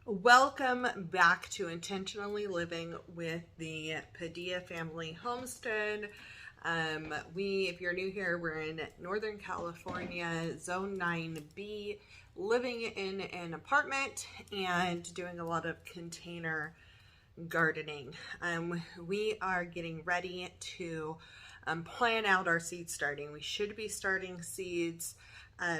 Welcome back to Intentionally Living with the Padilla Family Homestead. If you're new here, we're in Northern California, Zone 9B, living in an apartment and doing a lot of container gardening. We are getting ready to plan out our seed starting. We should be starting seeds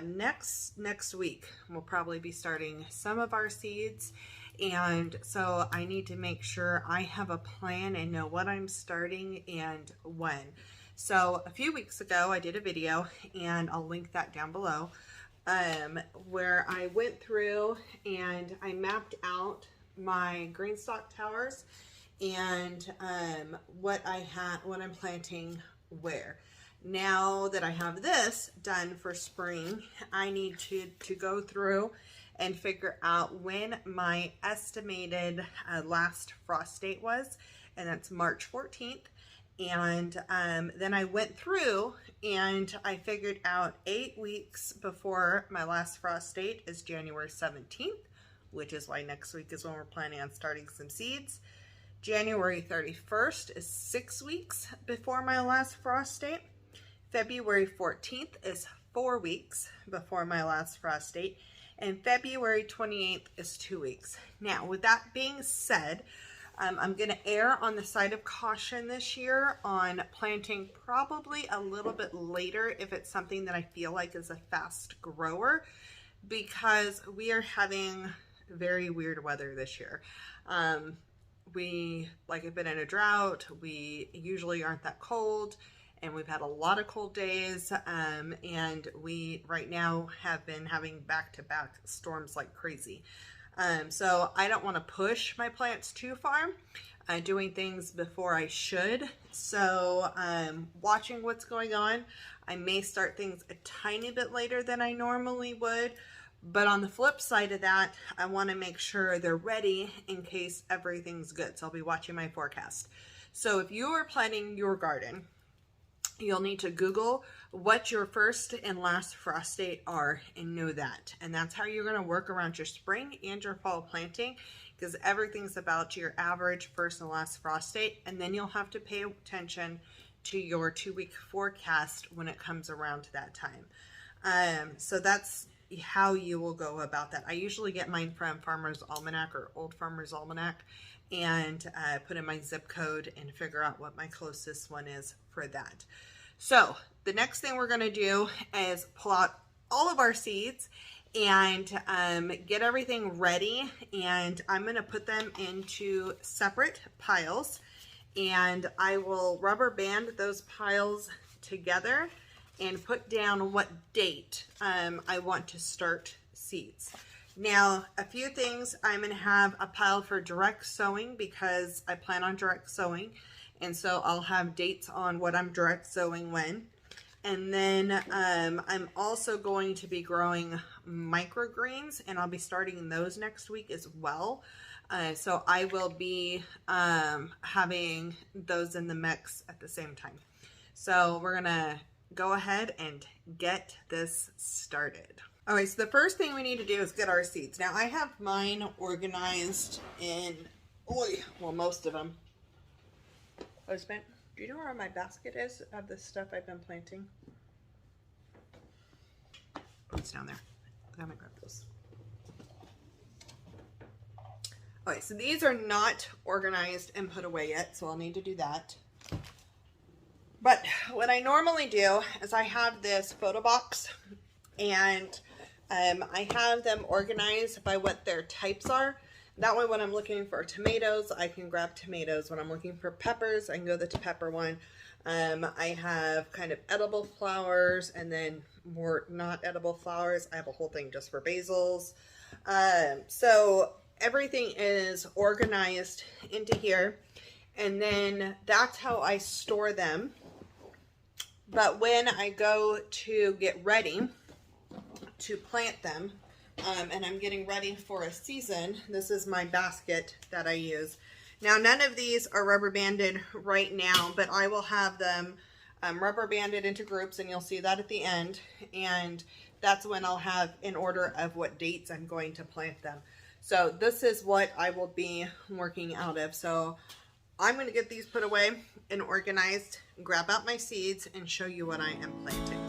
next week. We'll probably be starting some of our seeds, and so I need to make sure I have a plan and know what I'm starting and when. So a few weeks ago I did a video, and I'll link that down below, where I went through and I mapped out my GreenStalk towers and what I'm planting where. Now that I have this done for spring, I need to go through and figure out when my estimated last frost date was, and that's March 14th. And then I went through and I figured out 8 weeks before my last frost date is January 17th, which is why next week is when we're planning on starting some seeds. January 31st is 6 weeks before my last frost date. February 14th is 4 weeks before my last frost date, and February 28th is 2 weeks. Now, with that being said, I'm going to err on the side of caution this year on planting probably a little bit later if it's something that I feel like is a fast grower, because we are having very weird weather this year. We have been in a drought. We usually aren't that cold, and we've had a lot of cold days, and we right now have been having back-to-back storms like crazy. So I don't want to push my plants too far, doing things before I should. So watching what's going on, I may start things a tiny bit later than I normally would. But on the flip side of that, I want to make sure they're ready in case everything's good. So I'll be watching my forecast. So if you are planting your garden, you'll need to Google what your first and last frost date are and know that. And that's how you're going to work around your spring and your fall planting, because everything's about your average first and last frost date. And then you'll have to pay attention to your 2-week forecast when it comes around to that time. So that's how you will go about that. I usually get mine from Farmer's Almanac or Old Farmer's Almanac, and put in my zip code and figure out what my closest one is for that. So the next thing we're going to do is pull out all of our seeds and get everything ready, and I'm going to put them into separate piles, and I will rubber band those piles together and put down what date I want to start seeds. Now, a few things, I'm going to have a pile for direct sowing because I plan on direct sowing, and so I'll have dates on what I'm direct sowing when. And then I'm also going to be growing microgreens, and I'll be starting those next week as well. So I will be having those in the mix at the same time. So we're going to go ahead and get this started. All right, so the first thing we need to do is get our seeds. Now, I have mine organized in, most of them. Husband, do you know where my basket is of the stuff I've been planting? Oh, it's down there. I'm gonna grab those. All right, so these are not organized and put away yet, so I'll need to do that. But what I normally do is I have this photo box, and I have them organized by what their types are. That way when I'm looking for tomatoes, I can grab tomatoes. When I'm looking for peppers, I can go to the pepper one. I have kind of edible flowers, and then more not edible flowers. I have a whole thing just for basils. So everything is organized into here, and then that's how I store them. But when I go to get ready to plant them, and I'm getting ready for a season, this is my basket that I use. Now, none of these are rubber banded right now, but I will have them rubber banded into groups, and you'll see that at the end. And that's when I'll have in order of what dates I'm going to plant them. So this is what I will be working out of. So I'm going to get these put away and organized, grab out my seeds, and show you what I am planting.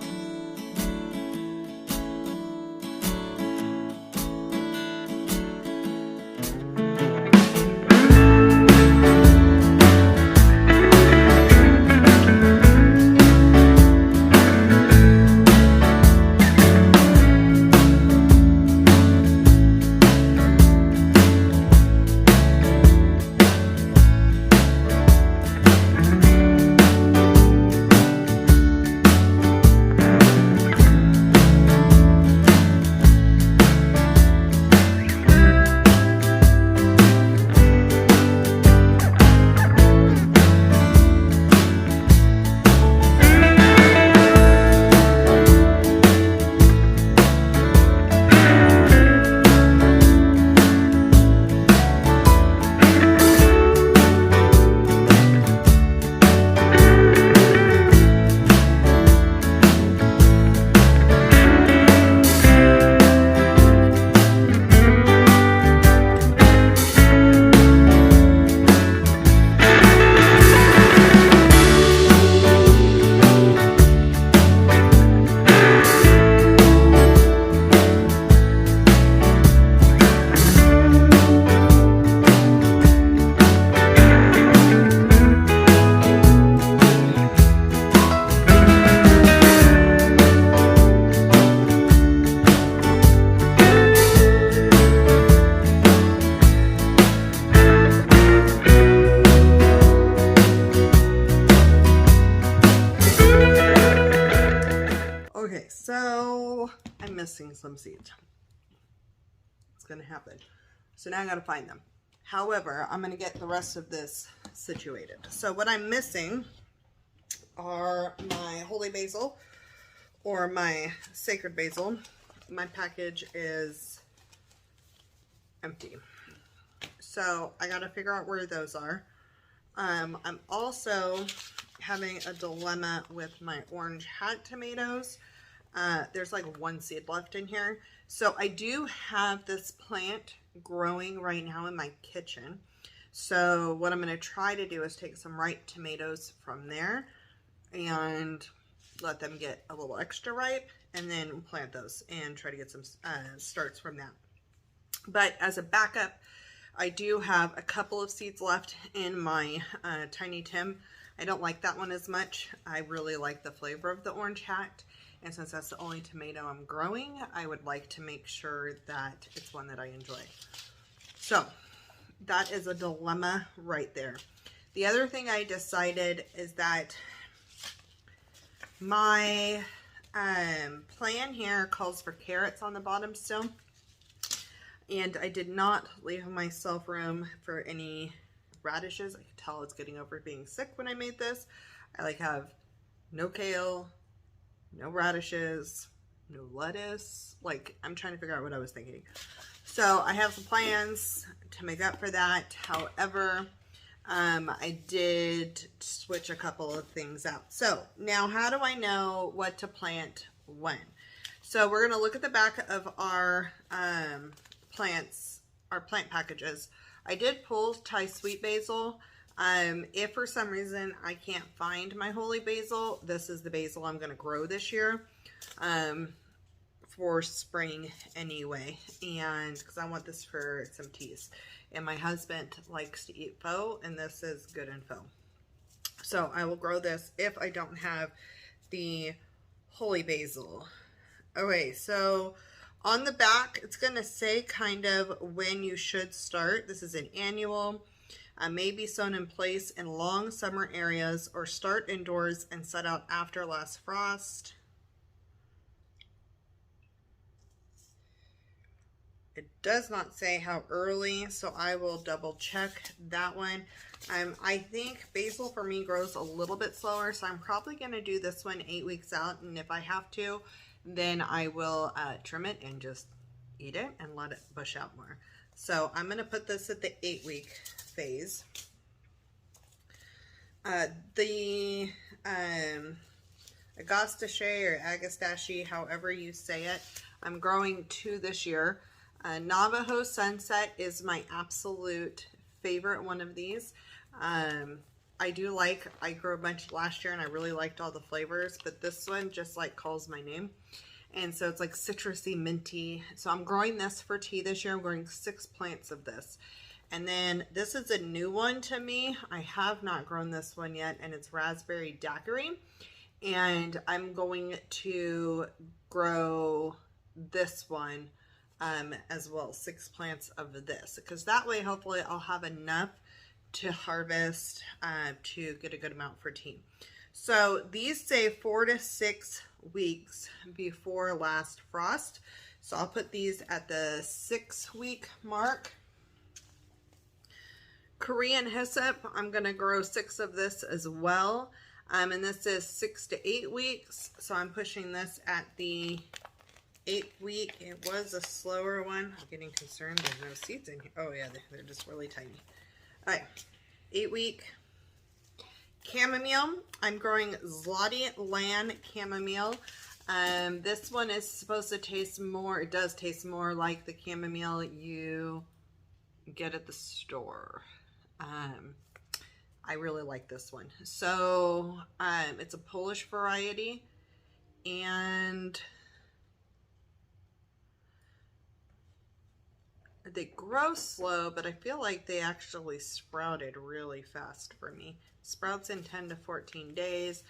Okay, so I'm missing some seeds. It's going to happen. So now I got to find them. However, I'm going to get the rest of this situated. So what I'm missing are my holy basil or my sacred basil. My package is empty. So I got to figure out where those are. I'm also having a dilemma with my orange hat tomatoes. There's like one seed left in here. So I do have this plant growing right now in my kitchen. So what I'm going to try to do is take some ripe tomatoes from there and let them get a little extra ripe and then plant those and try to get some starts from that. But as a backup, I do have a couple of seeds left in my Tiny Tim. I don't like that one as much. I really like the flavor of the orange hat. And since that's the only tomato I'm growing, I would like to make sure that it's one that I enjoy. So that is a dilemma right there. The other thing I decided is that my plan here calls for carrots on the bottom still. And I did not leave myself room for any radishes. I could tell it's getting over being sick when I made this. I have no kale, no radishes, no lettuce. I'm trying to figure out what I was thinking. So I have some plans to make up for that. However, I did switch a couple of things out. So now how do I know what to plant when? So we're going to look at the back of our plants, our plant packages. I did pull Thai sweet basil. If for some reason I can't find my holy basil, this is the basil I'm going to grow this year for spring anyway, and because I want this for some teas. And my husband likes to eat pho, and this is good in pho. So I will grow this if I don't have the holy basil. Okay, so on the back, it's going to say kind of when you should start. This is an annual. May be sown in place in long summer areas or start indoors and set out after last frost. It does not say how early, so I will double check that one. I think basil for me grows a little bit slower, so I'm probably going to do this one 8 weeks out, and if I have to, then I will trim it and just eat it and let it bush out more. So I'm going to put this at the 8-week phase. The Agastache or Agastache, however you say it, I'm growing 2 this year. Navajo Sunset is my absolute favorite one of these. I grew a bunch last year and I really liked all the flavors, but this one just like calls my name. And so it's like citrusy, minty. So I'm growing this for tea this year. I'm growing 6 plants of this. And then this is a new one to me. I have not grown this one yet, and it's raspberry daiquiri. And I'm going to grow this one as well, 6 plants of this, because that way hopefully I'll have enough to harvest to get a good amount for tea. So these say 4 to 6 weeks before last frost. So I'll put these at the 6-week mark. Korean hyssop, I'm going to grow 6 of this as well. And this is 6 to 8 weeks. So I'm pushing this at the 8th week. It was a slower one. I'm getting concerned there's no seeds in here. Oh yeah, they're just really tiny. All right, 8-week. Chamomile, I'm growing Zloty Land chamomile. This one is supposed to taste more, it does taste more like the chamomile you get at the store. I really like this one. So it's a Polish variety, and they grow slow, but I feel like they actually sprouted really fast for me. Sprouts in 10 to 14 days.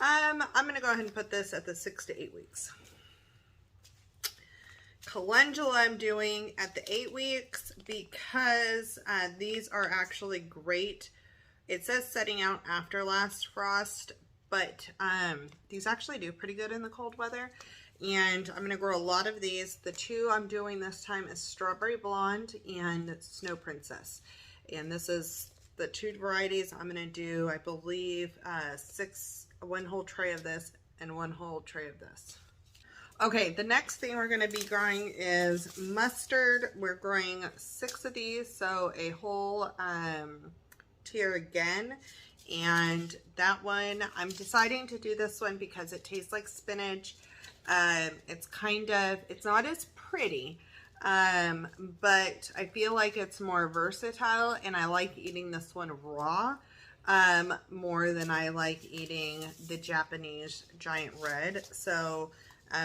I'm going to go ahead and put this at the 6 to 8 weeks. Calendula I'm doing at the 8 weeks because these are actually great. It says setting out after last frost, but these actually do pretty good in the cold weather. And I'm going to grow a lot of these. The 2 I'm doing this time is Strawberry Blonde and Snow Princess. And this is the 2 varieties. I'm going to do, I believe, 1 whole tray of this and 1 whole tray of this. Okay, the next thing we're going to be growing is mustard. We're growing 6 of these, so a whole tier again. And that one, I'm deciding to do this one because it tastes like spinach. It's not as pretty, but I feel like it's more versatile, and I like eating this one raw more than I like eating the Japanese giant red. So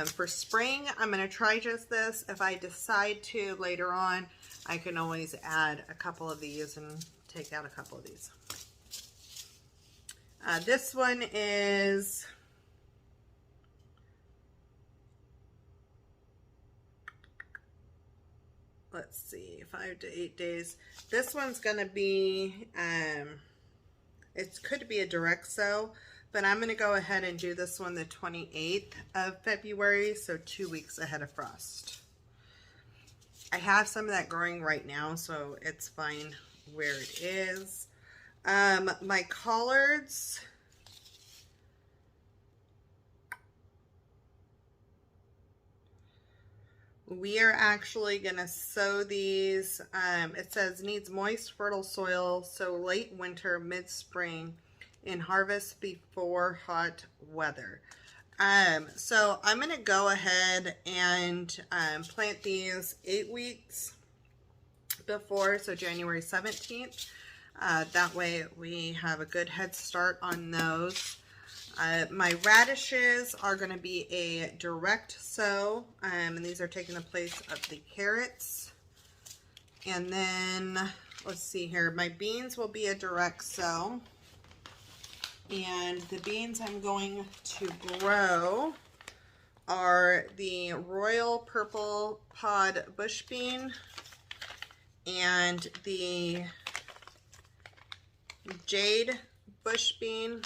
for spring, I'm going to try just this. If I decide to later on, I can always add a couple of these and take out a couple of these. This one is let's see, 5 to 8 days. This one's going to be, it could be a direct sow, but I'm going to go ahead and do this one the 28th of February, so 2 weeks ahead of frost. I have some of that growing right now, so it's fine where it is. My collards, we are actually going to sow these. It says needs moist, fertile soil, sow late winter, mid-spring, and harvest before hot weather. So I'm going to go ahead and plant these 8 weeks before, so January 17th. That way we have a good head start on those. My radishes are going to be a direct sow, and these are taking the place of the carrots. And then, let's see here, my beans will be a direct sow. And the beans I'm going to grow are the Royal Purple Pod Bush Bean and the Jade Bush Bean.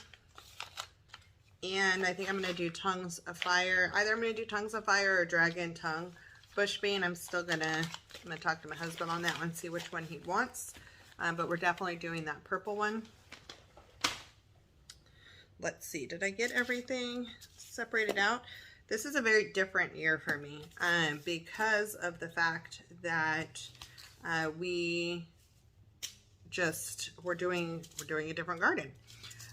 And I think I'm going to do Tongues of Fire. Either I'm going to do Tongues of Fire or Dragon Tongue Bush Bean. I'm going to talk to my husband on that one, see which one he wants. But we're definitely doing that purple one. Let's see, did I get everything separated out? This is a very different year for me because of the fact that we're doing a different garden.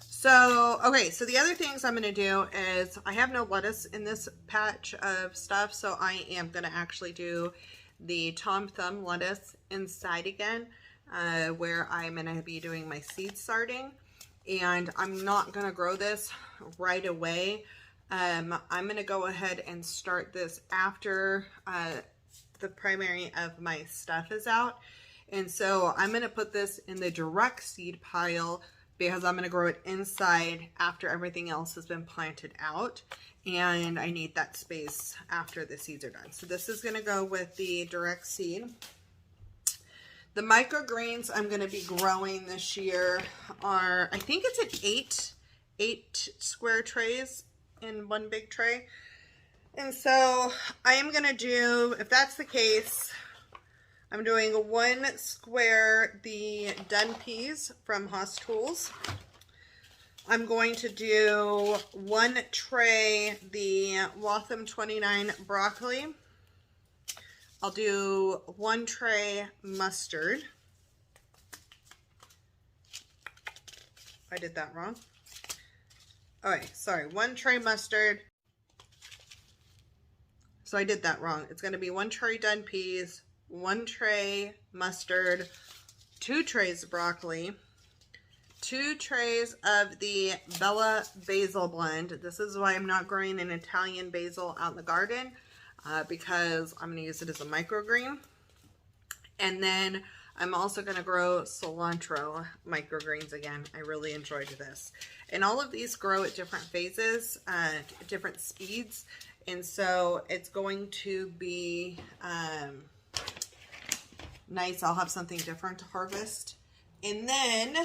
So, okay, so the other things I'm going to do is I have no lettuce in this patch of stuff, so I am going to actually do the Tom Thumb lettuce inside again, where I'm going to be doing my seed starting. And I'm not going to grow this right away. I'm going to go ahead and start this after the primary of my stuff is out. And so I'm going to put this in the direct seed pile because I'm going to grow it inside after everything else has been planted out. And I need that space after the seeds are done. So this is going to go with the direct seed. The microgreens I'm going to be growing this year are, I think it's at eight square trays in one big tray. And so I am going to do, if that's the case, I'm doing 1 square the done peas from Haas Tools. I'm going to do 1 tray the Waltham 29 broccoli. I'll do 1 tray mustard. I did that wrong. Okay, sorry, 1 tray mustard. So I did that wrong. It's going to be 1 tray done peas, 1 tray mustard, 2 trays broccoli, 2 trays of the Bella basil blend. This is why I'm not growing an Italian basil out in the garden, because I'm going to use it as a microgreen. And then I'm also going to grow cilantro microgreens again. I really enjoyed this. And all of these grow at different phases, different speeds. And so it's going to be nice. I'll have something different to harvest. And then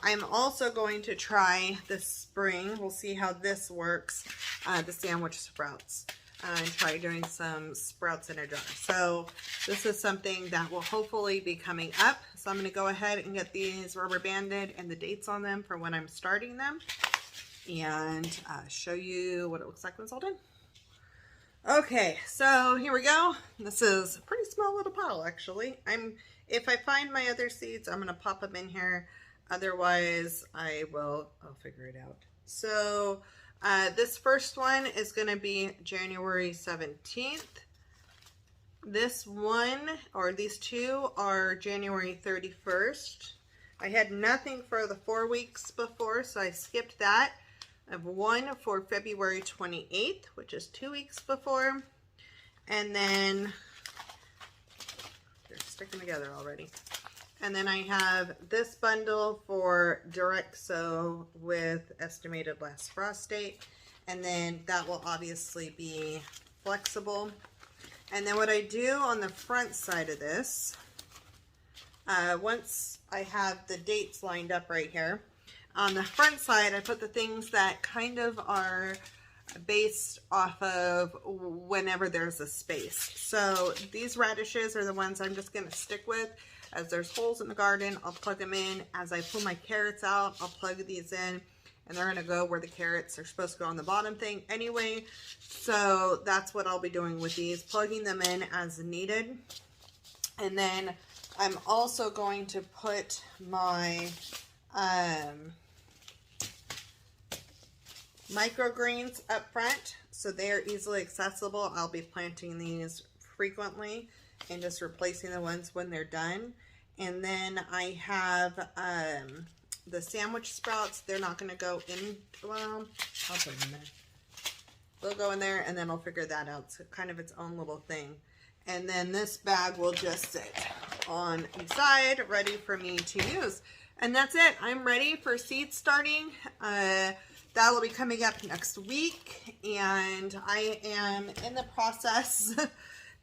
I'm also going to try this spring. We'll see how this works. The sandwich sprouts. And try doing some sprouts in a jar. So this is something that will hopefully be coming up. So I'm going to go ahead and get these rubber banded and the dates on them for when I'm starting them. And show you what it looks like when it's all done. Okay, so here we go. This is a pretty small little pile, actually. If I find my other seeds, I'm going to pop them in here. Otherwise, I'll figure it out. So this first one is going to be January 17th. This one, or these two, are January 31st. I had nothing for the 4 weeks before, so I skipped that. I have one for February 28th, which is 2 weeks before. And then, they're sticking together already. And then I have this bundle for direct sow with estimated last frost date. And then that will obviously be flexible. And then what I do on the front side of this, once I have the dates lined up right here, on the front side, I put the things that kind of are based off of whenever there's a space. So these radishes are the ones I'm just going to stick with. As there's holes in the garden, I'll plug them in. As I pull my carrots out, I'll plug these in. And they're going to go where the carrots are supposed to go on the bottom thing anyway. So that's what I'll be doing with these, plugging them in as needed. And then I'm also going to put my microgreens up front, so they are easily accessible. I'll be planting these frequently and just replacing the ones when they're done. And then I have the sandwich sprouts. They're not going to go in, well, I'll put them in there. They'll go in there, and then I'll figure that out. It's kind of its own little thing. And then this bag will just sit on the side, ready for me to use. And that's it. I'm ready for seed starting. That'll be coming up next week, and I am in the process.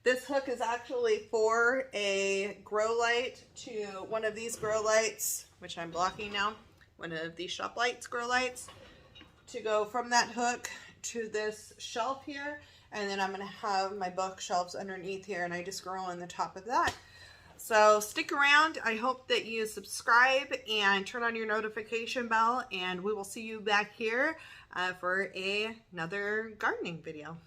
This hook is actually for a grow light to one of these grow lights, which I'm blocking now, one of these shop lights grow lights, to go from that hook to this shelf here, and then I'm going to have my bookshelves underneath here, and I just grow on the top of that. So stick around. I hope that you subscribe and turn on your notification bell, and we will see you back here for another gardening video.